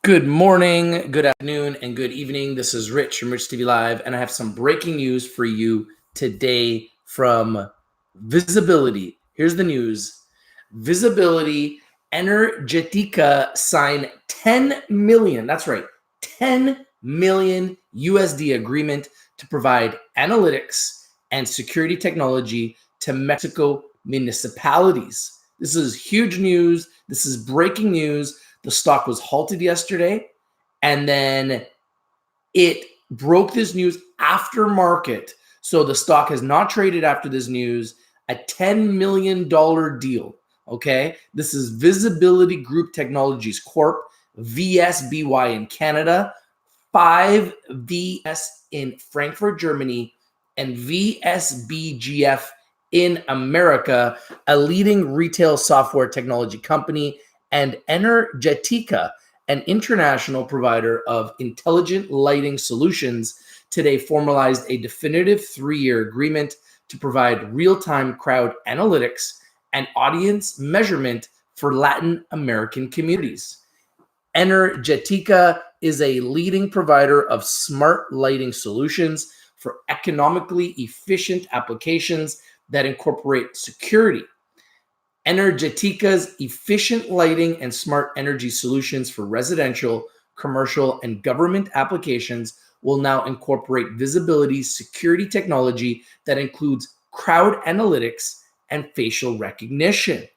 Good morning, good afternoon, and good evening. This is Rich from Rich TV Live, and I have some breaking news for you today from VSBLTY. Here's the news. VSBLTY Energetika signed 10 million, that's right, 10 million USD agreement to provide analytics and security technology to Mexico municipalities. This is huge news. This is breaking news. The stock was halted yesterday, and then it broke this news after market. So the stock has not traded after this news. A $10 million deal, okay? This is VSBLTY Groupe Technologies Corp, VSBY in Canada, 5 VS in Frankfurt, Germany, and VSBGF in America, a leading retail software technology company, and Energetika, an international provider of intelligent lighting solutions, today formalized a definitive 3-year agreement to provide real-time crowd analytics and audience measurement for Latin American communities. Energetika is a leading provider of smart lighting solutions for economically efficient applications that incorporate security. Energetika's efficient lighting and smart energy solutions for residential, commercial, and government applications will now incorporate VSBLTY's security technology that includes crowd analytics and facial recognition.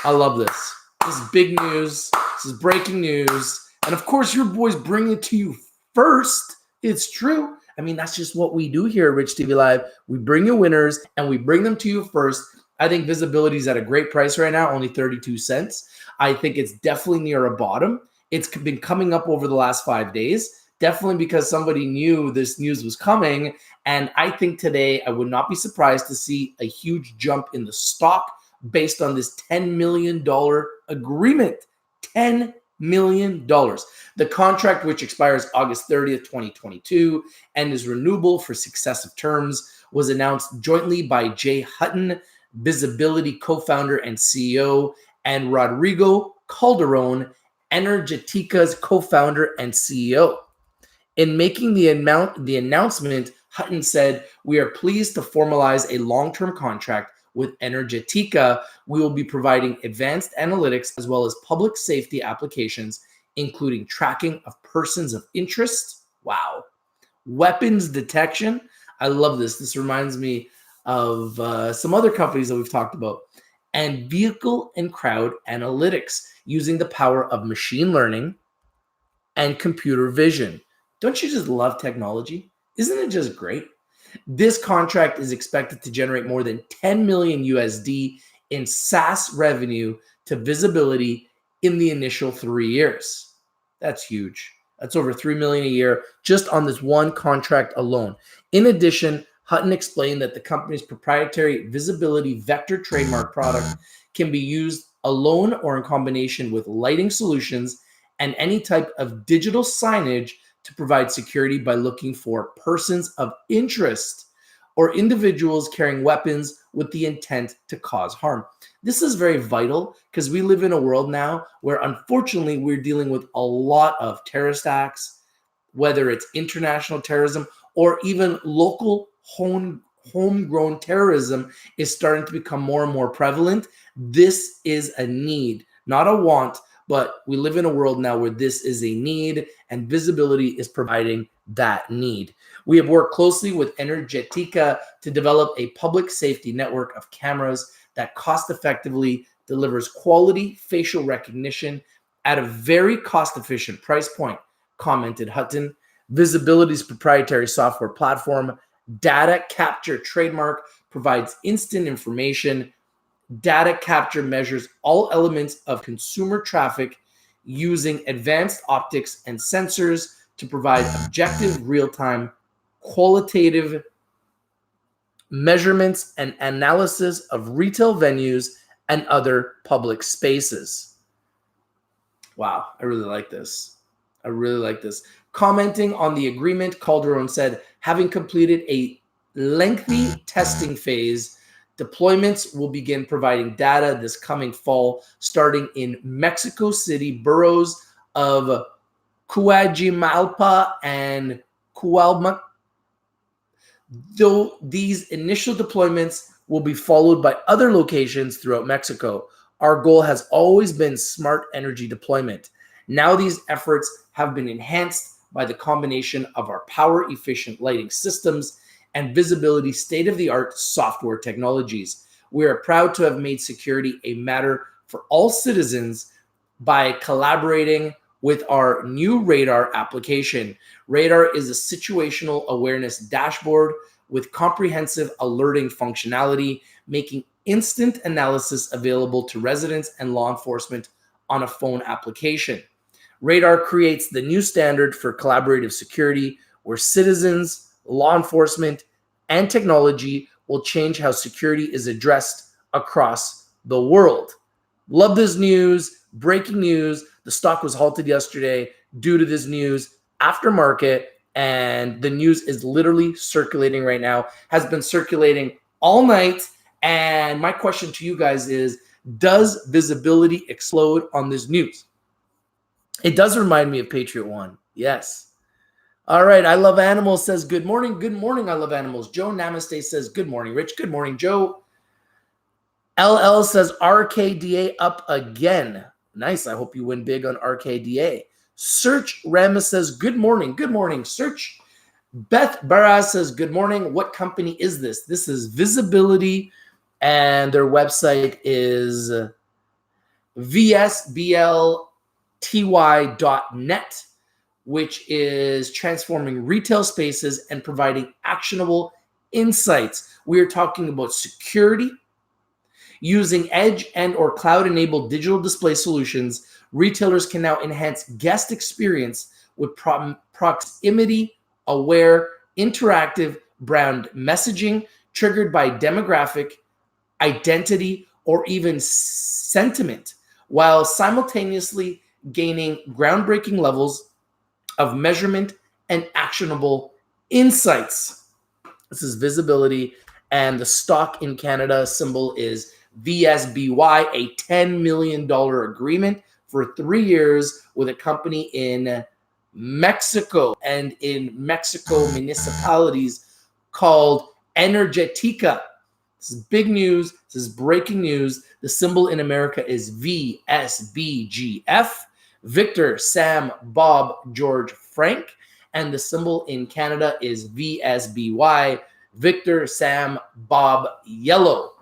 I love this. This is big news. This is breaking news. And of course, your boys bring it to you first. It's true. I mean, that's just what we do here at Rich TV Live. We bring you winners and we bring them to you first. I think VSBLTY is at a great price right now, only 32 cents. I think it's definitely near a bottom. It's been coming up over the last 5 days, definitely because somebody knew this news was coming. And I think today I would not be surprised to see a huge jump in the stock based on this $10 million agreement. $10 million. The contract, which expires August 30th, 2022, and is renewable for successive terms, was announced jointly by Jay Hutton, VSBLTY co-founder and CEO, and Rodrigo Calderon, Energetika's co-founder and CEO. In making the announcement, Hutton said, "We are pleased to formalize a long-term contract with Energetika. We will be providing advanced analytics as well as public safety applications, including tracking of persons of interest." Wow. Weapons detection. I love this. This reminds me of some other companies that we've talked about. And vehicle and crowd analytics using the power of machine learning and computer vision. Don't you just love technology? Isn't it just great? This contract is expected to generate more than 10 million USD in SaaS revenue to VSBLTY in the initial 3 years. That's huge. That's over 3 million a year just on this one contract alone. In addition, Hutton explained that the company's proprietary VSBLTY vector trademark product can be used alone or in combination with lighting solutions and any type of digital signage to provide security by looking for persons of interest or individuals carrying weapons with the intent to cause harm. This is very vital because we live in a world now where unfortunately we're dealing with a lot of terrorist acts, whether it's international terrorism or even local homegrown terrorism is starting to become more and more prevalent. This is a need, not a want, but we live in a world now where this is a need, and VSBLTY is providing that need. We have worked closely with Energetika to develop a public safety network of cameras that cost-effectively delivers quality facial recognition at a very cost-efficient price point, commented Hutton. VSBLTY's proprietary software platform, Data Capture Trademark, provides instant information. Data capture measures all elements of consumer traffic using advanced optics and sensors to provide objective, real-time, qualitative measurements and analysis of retail venues and other public spaces. Wow, I really like this. I really like this. Commenting on the agreement, Calderon said, having completed a lengthy testing phase Deployments will begin providing data this coming fall, starting in Mexico City boroughs of Coajimalpa and Cuauhtémoc. Though these initial deployments will be followed by other locations throughout Mexico, our goal has always been smart energy deployment. Now these efforts have been enhanced by the combination of our power-efficient lighting systems and VSBLTY state-of-the-art software technologies. We are proud to have made security a matter for all citizens by collaborating with our new Radar application. Radar is a situational awareness dashboard with comprehensive alerting functionality, making instant analysis available to residents and law enforcement on a phone application. Radar creates the new standard for collaborative security, where citizens, law enforcement, and technology will change how security is addressed across the world. Love this news. Breaking news. The stock was halted yesterday due to this news after market, and the news is literally circulating right now, has been circulating all night. And my question to you guys is, does VSBLTY explode on this news? It does remind me of Patriot One. Yes. All right. I Love Animals says, good morning. Good morning, I Love Animals. Joe Namaste says, good morning, Rich. Good morning, Joe. LL says, RKDA up again. Nice. I hope you win big on RKDA. Search Rem says, good morning. Good morning, Search. Beth Baraz says, good morning. What company is this? This is VSBLTY, and their website is VSBLTY.net, which is transforming retail spaces and providing actionable insights. We are talking about security. Using edge and or cloud-enabled digital display solutions, retailers can now enhance guest experience with proximity-aware, interactive brand messaging triggered by demographic, identity, or even sentiment, while simultaneously gaining groundbreaking levels of measurement and actionable insights. This is VSBLTY, and the stock in Canada symbol is VSBY, a $10 million agreement for 3 years with a company in Mexico and in Mexico municipalities called Energetika. This is big news. This is breaking news. The symbol in America is VSBGF, Victor, Sam, Bob, George, Frank. And the symbol in Canada is VSBY, Victor, Sam, Bob, Yellow.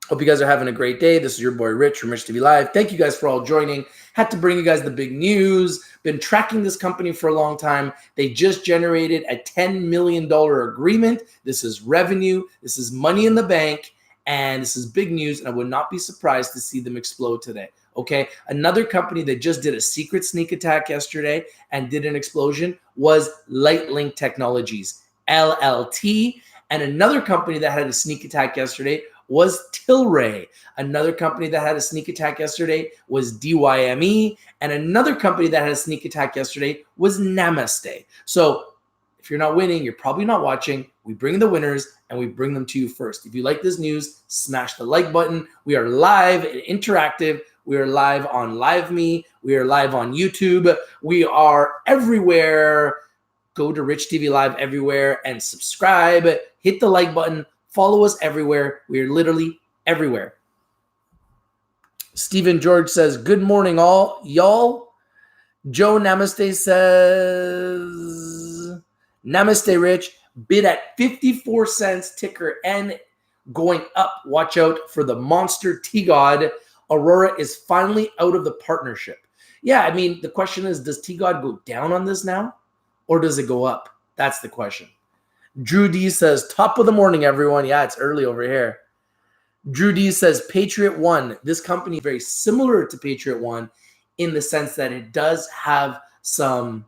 Hope you guys are having a great day. This is your boy Rich from Rich TV Live. Thank you guys for all joining. Had to bring you guys the big news. Been tracking this company for a long time. They just generated a $10 million agreement. This is revenue. This is money in the bank. And this is big news. And I would not be surprised to see them explode today. Okay. Another company that just did a secret sneak attack yesterday and did an explosion was Lightlink Technologies, LLT. And another company that had a sneak attack yesterday was Tilray. Another company that had a sneak attack yesterday was DYME. And another company that had a sneak attack yesterday was Namaste. So if you're not winning, you're probably not watching. We bring the winners and we bring them to you first. If you like this news, smash the like button. We are live and interactive. We are live on LiveMe. We are live on YouTube. We are everywhere. Go to Rich TV Live everywhere and subscribe. Hit the like button. Follow us everywhere. We are literally everywhere. Stephen George says, good morning, all y'all. Joe Namaste says, Namaste, Rich. Bid at 54 cents, ticker N, going up. Watch out for the monster T-God. Aurora is finally out of the partnership. Yeah, I mean, the question is, does T-God go down on this now? Or does it go up? That's the question. Drew D says, top of the morning, everyone. Yeah, it's early over here. Drew D says, Patriot One. This company is very similar to Patriot One in the sense that it does have some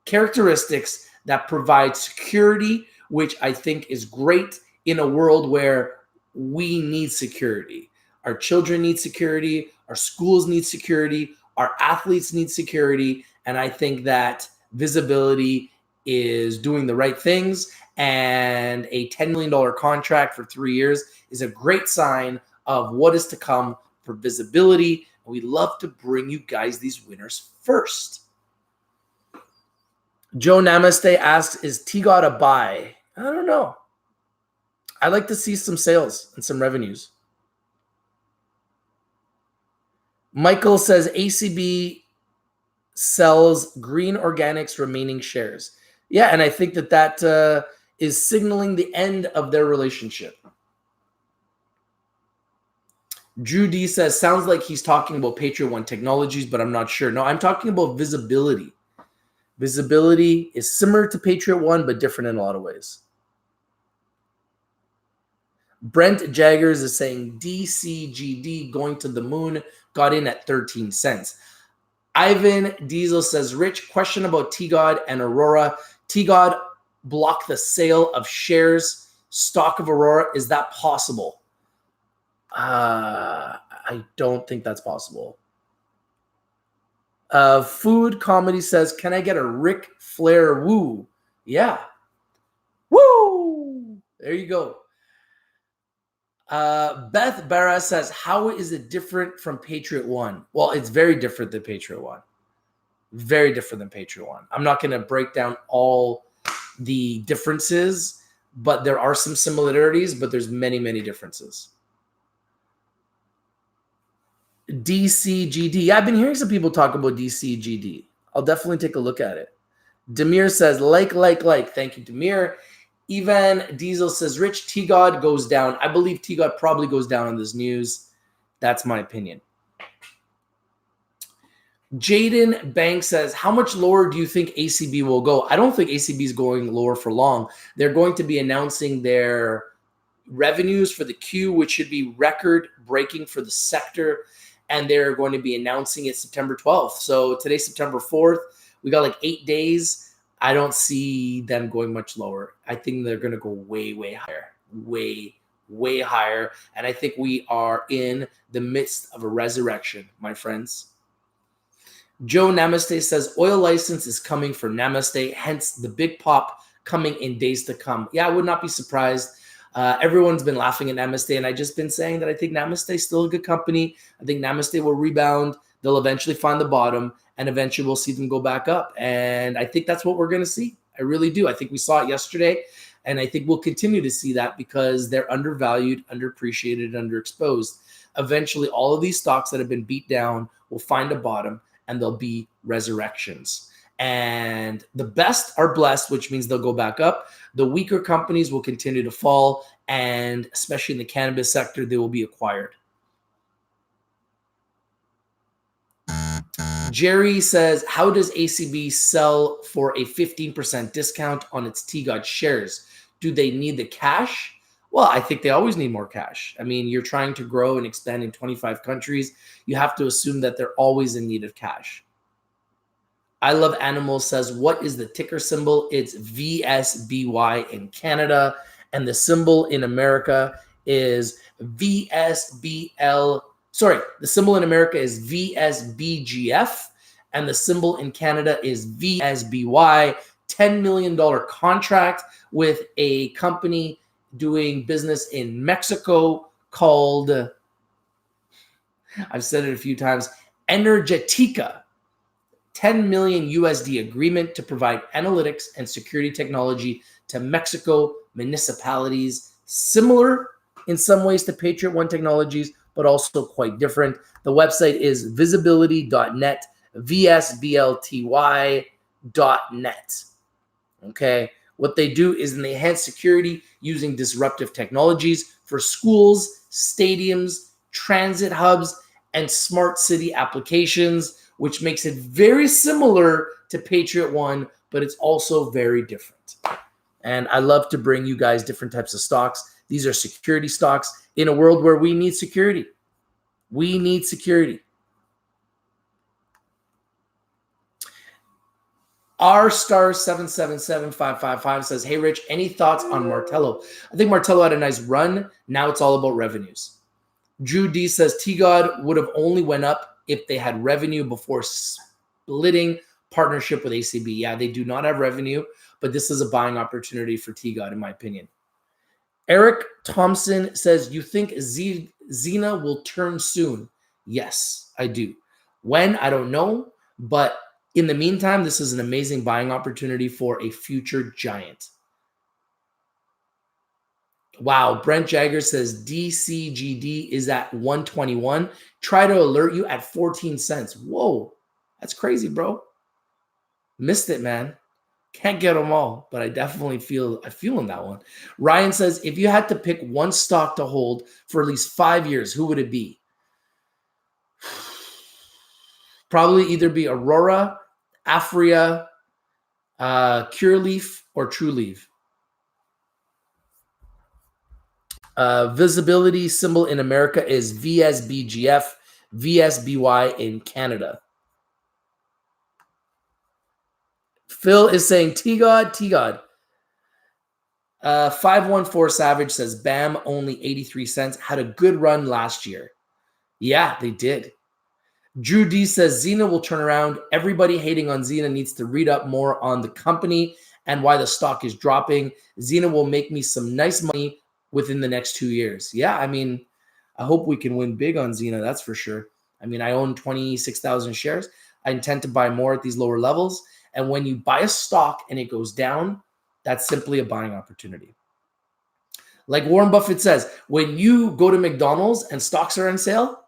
characteristics that provide security, which I think is great in a world where we need security. Our children need security. Our schools need security. Our athletes need security. And I think that VSBLTY is doing the right things. and a $10 million contract for 3 years is a great sign of what is to come for visibility. We love to bring you guys these winners first. Joe Namaste asks, is TGOD a buy? I don't know. I'd like to see some sales and some revenues. Michael says ACB sells Green Organics remaining shares. Yeah, and I think that is signaling the end of their relationship. Drew D says, sounds like he's talking about Patriot One Technologies, but I'm not sure. No, I'm talking about visibility. Visibility is similar to Patriot One, but different in a lot of ways. Brent Jaggers is saying DCGD going to the moon, got in at 13 cents. Ivan Diesel says, Rich, question about TGOD and Aurora. TGOD blocked the sale of shares, stock of Aurora. Is that possible? I don't think that's possible. Food Comedy says, can I get a Ric Flair woo? Yeah. Woo! There you go. Beth Barra says, how is it different from Patriot One? Well, it's very different than Patriot One. Very different than Patriot One. I'm not going to break down all the differences, but there are some similarities, but there's many, many differences. DCGD. Yeah, I've been hearing some people talk about DCGD. I'll definitely take a look at it. Demir says, like. Thank you, Demir. Ivan Diesel says, Rich, TGOD goes down. I believe TGOD probably goes down on this news. That's my opinion. Jaden Banks says, how much lower do you think ACB will go? I don't think ACB is going lower for long. They're going to be announcing their revenues for the Q, which should be record-breaking for the sector, and they're going to be announcing it September 12th. So today's September 4th. We got like 8 days. I don't see them going much lower. I think they're going to go way, way higher. Way, way higher. And I think we are in the midst of a resurrection, my friends. Joe Namaste says, oil license is coming for Namaste, hence the big pop coming in days to come. Yeah, I would not be surprised. Everyone's been laughing at Namaste, and I've just been saying that I think Namaste is still a good company. I think Namaste will rebound. They'll eventually find the bottom, and eventually we'll see them go back up. And I think that's what we're going to see. I really do. I think we saw it yesterday, and I think we'll continue to see that because they're undervalued, underappreciated, underexposed. Eventually, all of these stocks that have been beat down will find a bottom, and there'll be resurrections. And the best are blessed, which means they'll go back up. The weaker companies will continue to fall, and especially in the cannabis sector, they will be acquired. Jerry says, how does ACB sell for a 15% discount on its TGOD shares? Do they need the cash? Well, I think they always need more cash. I mean, you're trying to grow and expand in 25 countries. You have to assume that they're always in need of cash. I Love Animals says, what is the ticker symbol? It's VSBY in Canada, and the symbol in America is VSBL. Sorry, the symbol in America is VSBGF, and the symbol in Canada is VSBY. $10 million contract with a company doing business in Mexico called, I've said it a few times, Energetika. 10 million USD agreement to provide analytics and security technology to Mexico municipalities, similar in some ways to Patriot One Technologies, but also quite different. The website is visibility.net, VSBLTY.net. Okay. What they do is they enhance security using disruptive technologies for schools, stadiums, transit hubs, and smart city applications, which makes it very similar to Patriot One, but it's also very different. And I love to bring you guys different types of stocks. These are security stocks in a world where we need security. We need security. R*777-555 says, hey, Rich, any thoughts on Martello? I think Martello had a nice run. Now it's all about revenues. Drew D says, TGOD would have only went up if they had revenue before splitting partnership with ACB. Yeah, they do not have revenue, but this is a buying opportunity for TGOD, in my opinion. Eric Thompson says, you think Zena will turn soon? Yes, I do. When? I don't know. But in the meantime, this is an amazing buying opportunity for a future giant. Wow. Brent Jagger says DCGD is at 121. Try to alert you at 14 cents. Whoa. That's crazy, bro. Missed it, man. Can't get them all, but I definitely feel in that one. Ryan says, if you had to pick one stock to hold for at least 5 years, who would it be? Probably either be Aurora, Afria, Cureleaf, or TrueLeaf. Visibility symbol in America is VSBGF, VSBY in Canada. Phil is saying TGOD. 514 Savage says BAM only 83 cents. Had a good run last year. Yeah, they did. Drew D says Zena will turn around. Everybody hating on Zena needs to read up more on the company and why the stock is dropping. Zena will make me some nice money within the next 2 years. Yeah, I mean, I hope we can win big on Zena, that's for sure. I mean, I own 26,000 shares. I intend to buy more at these lower levels. And when you buy a stock and it goes down, that's simply a buying opportunity. Like Warren Buffett says, when you go to McDonald's and stocks are on sale,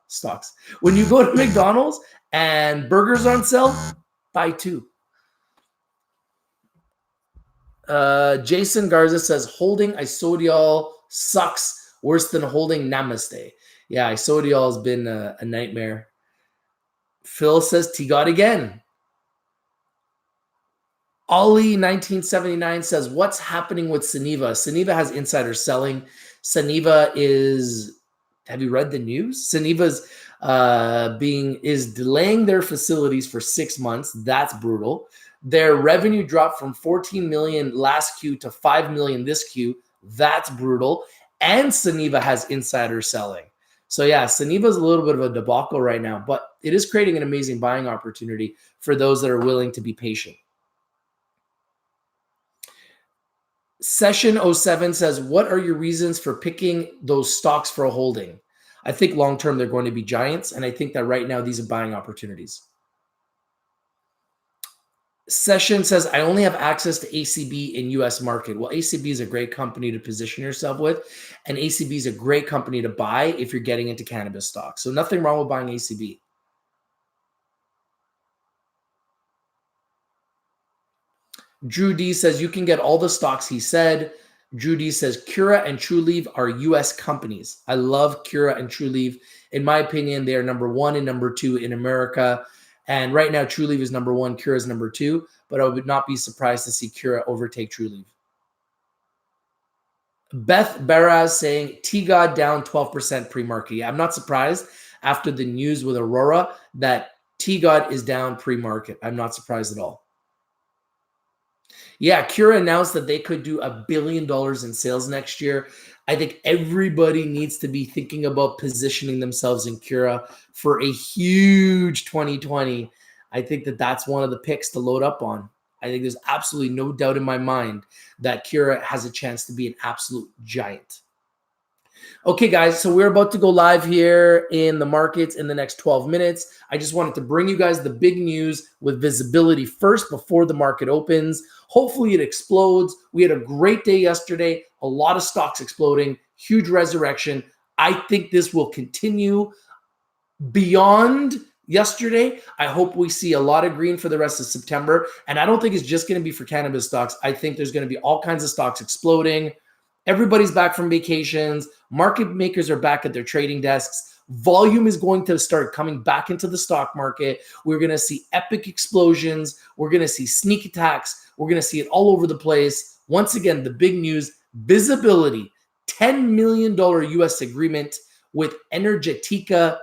when you go to McDonald's and burgers are on sale, buy two. Jason Garza says, holding Isodiol sucks worse than holding Namaste. Yeah, Isodiol has been a nightmare. Phil says, TGOD again. Ollie 1979 says, what's happening with Suniva? Suniva has insider selling. Suniva is, have you read the news? Suniva's is delaying their facilities for 6 months. That's brutal. Their revenue dropped from 14 million last Q to 5 million this Q. That's brutal. And Suniva has insider selling. So yeah, Suniva is a little bit of a debacle right now, but it is creating an amazing buying opportunity for those that are willing to be patient. Session 07 says, what are your reasons for picking those stocks for a holding? I think long-term they're going to be giants, and I think that right now these are buying opportunities. Session says, I only have access to ACB in US market. Well, ACB is a great company to position yourself with, and ACB is a great company to buy if you're getting into cannabis stocks. So nothing wrong with buying ACB. Drew D says, you can get all the stocks he said. Drew D says, Cura and TrueLeaf are US companies. I love Cura and TrueLeaf. In my opinion, they are number 1 and number 2 in America. And right now, TrueLeaf is number 1, Cura is number 2. But I would not be surprised to see Cura overtake TrueLeaf. Beth Baraz saying, TGOD down 12% pre-market. Yeah, I'm not surprised after the news with Aurora that TGOD is down pre-market. I'm not surprised at all. Yeah, Cura announced that they could do $1 billion in sales next year. I think everybody needs to be thinking about positioning themselves in Cura for a huge 2020. I think that that's one of the picks to load up on. I think there's absolutely no doubt in my mind that Cura has a chance to be an absolute giant. Okay, guys, so we're about to go live here in the markets in the next 12 minutes. I just wanted to bring you guys the big news with visibility first before the market opens. Hopefully it explodes. We had a great day yesterday, a lot of stocks exploding, huge resurrection. I think this will continue beyond yesterday. I hope we see a lot of green for the rest of September. And I don't think it's just going to be for cannabis stocks. I think there's going to be all kinds of stocks exploding. Everybody's back from vacations. Market makers are back at their trading desks. Volume is going to start coming back into the stock market. We're going to see epic explosions. We're going to see sneak attacks. We're going to see it all over the place. Once again, the big news, visibility, $10 million US agreement with Energetika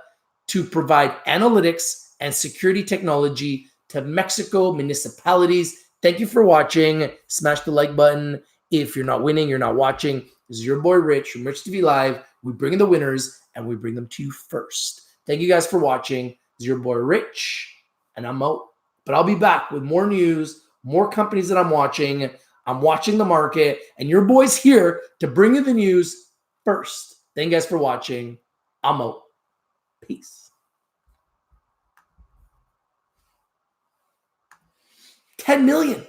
to provide analytics and security technology to Mexico municipalities. Thank you for watching. Smash the like button. If you're not winning, you're not watching. This is your boy Rich from Rich TV Live. We bring in the winners and we bring them to you first. Thank you guys for watching. This is your boy Rich, and I'm out. But I'll be back with more news, more companies that I'm watching. I'm watching the market, and your boy's here to bring you the news first. Thank you guys for watching. I'm out. Peace. 10 million.